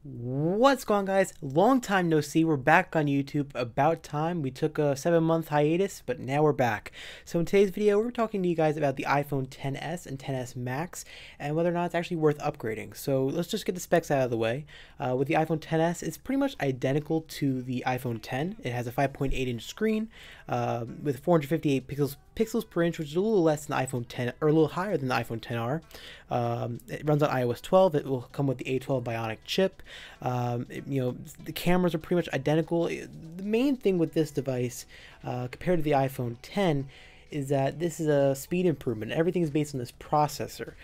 What's going on, guys? Long time no see. We're back on YouTube. About time. We took a 7-month hiatus, but now we're back. So in today's video, we're talking to you guys about the iPhone XS and XS Max and whether or not it's actually worth upgrading. So let's just get the specs out of the way. With the iPhone XS, it's pretty much identical to the iPhone X. It has a 5.8-inch screen with 458 pixels per inch, which is a little less than the iPhone X, or a little higher than the iPhone XR. It runs on iOS 12. It will come with the A12 Bionic chip. The cameras are pretty much identical. The main thing with this device, compared to the iPhone X, is that this is a speed improvement. Everything is based on this processor.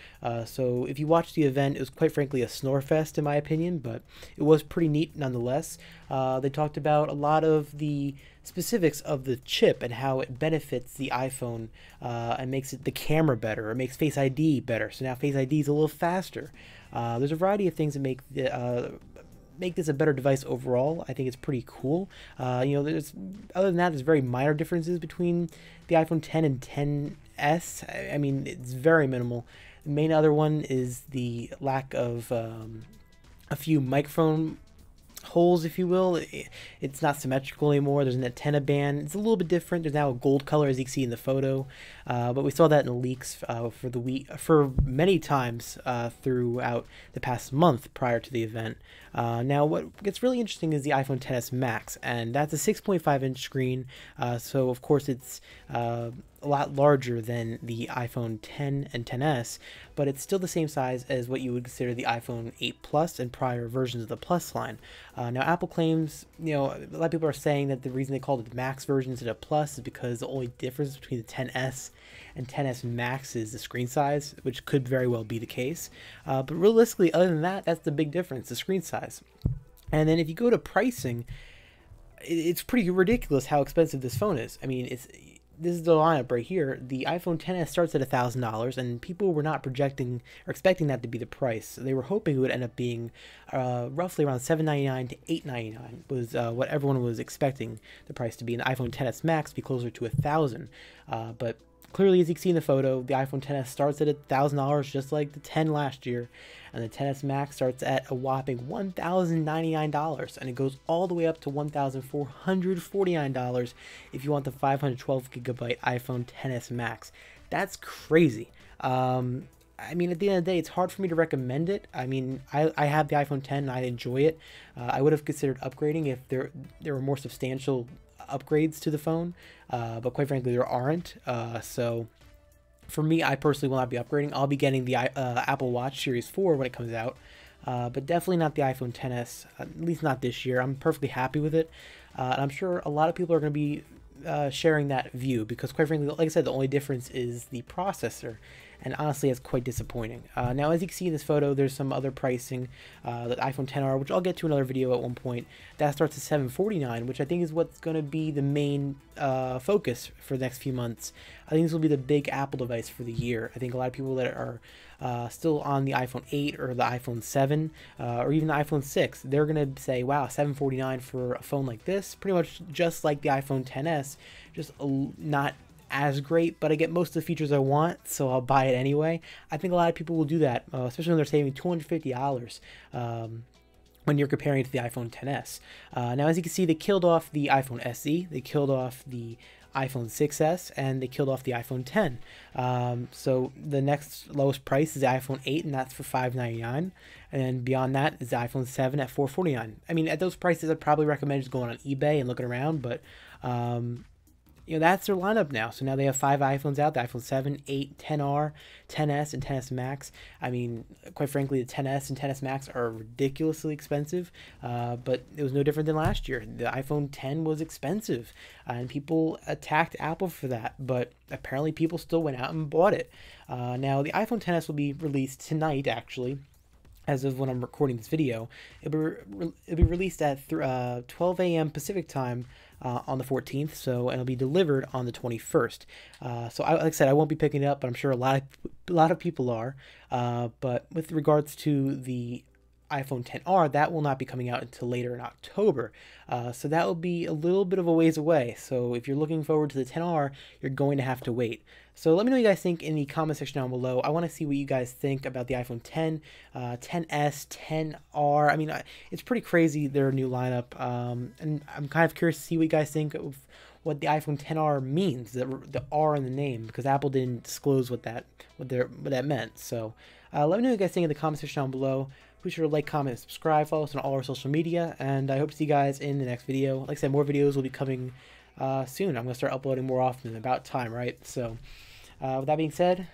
So if you watch the event, it was quite frankly a snore fest in my opinion, but it was pretty neat nonetheless. They talked about a lot of the specifics of the chip and how it benefits the iPhone and makes the camera better. It makes Face ID better. So now Face ID is a little faster. There's a variety of things that make this a better device overall. I think it's pretty cool. There's other than that, there's very minor differences between the iPhone X and XS. I mean, it's very minimal. The main other one is the lack of a few microphone holes, if you will. It's not symmetrical anymore. There's an antenna band. It's a little bit different. There's now a gold color, as you can see in the photo, but we saw that in the leaks for many times throughout the past month prior to the event. Now what gets really interesting is the iPhone XS Max, and that's a 6.5-inch screen, so of course it's a lot larger than the iPhone X and XS, but it's still the same size as what you would consider the iPhone 8 Plus and prior versions of the Plus line. Now Apple claims, a lot of people are saying that the reason they called it the Max version instead of Plus is because the only difference between the XS and XS Max is the screen size, which could very well be the case. But realistically, other than that, that's the big difference, the screen size. And then if you go to pricing, it's pretty ridiculous how expensive this phone is. I mean, this is the lineup right here. The iPhone XS starts at $1,000, and people were not projecting or expecting that to be the price. They were hoping it would end up being roughly around $799 to $899 was what everyone was expecting the price to be. And the iPhone XS Max be closer to $1,000, but clearly, as you can see in the photo, the iPhone XS starts at $1,000, just like the 10 last year, and the XS Max starts at a whopping $1,099, and it goes all the way up to $1,449 if you want the 512GB iPhone XS Max. That's crazy. I mean, at the end of the day, it's hard for me to recommend it. I mean, I have the iPhone X and I enjoy it. I would have considered upgrading if there were more substantial upgrades to the phone, but quite frankly there aren't. So for me, I personally will not be upgrading. I'll be getting the Apple Watch Series 4 when it comes out, but definitely not the iPhone XS, at least not this year. I'm perfectly happy with it, and I'm sure a lot of people are going to be sharing that view, because quite frankly, like I said, the only difference is the processor, and honestly it's quite disappointing. Now, as you can see in this photo, there's some other pricing. The iPhone XR, which I'll get to another video at one point, that starts at $749, which I think is what's going to be the main focus for the next few months. I think this will be the big Apple device for the year. I think a lot of people that are still on the iPhone 8 or the iPhone 7 or even the iPhone 6, they're going to say, wow, $749 for a phone like this, pretty much just like the iPhone XS, just not as great, but I get most of the features I want, so I'll buy it anyway. I think a lot of people will do that, especially when they're saving $250 when you're comparing it to the iPhone XS. Now, as you can see, they killed off the iPhone SE, they killed off the iPhone 6s, and they killed off the iPhone X. So the next lowest price is the iPhone 8, and that's for $599, and then beyond that is the iPhone 7 at $449. I mean, at those prices, I'd probably recommend just going on eBay and looking around, but that's their lineup now. So now they have 5 iPhones out: the iPhone 7, 8, 10R, 10s, and 10s Max. I mean, quite frankly, the 10s and 10s Max are ridiculously expensive, but it was no different than last year. The iPhone 10 was expensive, and people attacked Apple for that, but apparently people still went out and bought it. Now, the iPhone XS will be released tonight, actually. As of when I'm recording this video, it'll be released at 12 a.m. Pacific time on the 14th, so it'll be delivered on the 21st. So like I said, I won't be picking it up, but I'm sure a lot of people are. But with regards to the iPhone XR, that will not be coming out until later in October. So that will be a little bit of a ways away. So if you're looking forward to the XR, you're going to have to wait. So let me know what you guys think in the comment section down below. I want to see what you guys think about the iPhone 10, 10s, 10R. I mean, it's pretty crazy, their new lineup. And I'm kind of curious to see what you guys think of what the iPhone XR means, the R in the name, because Apple didn't disclose what that meant. So let me know what you guys think in the comment section down below. Be sure to like, comment, and subscribe. Follow us on all our social media, and I hope to see you guys in the next video. Like I said, more videos will be coming soon. I'm going to start uploading more often. About time, right? So with that being said,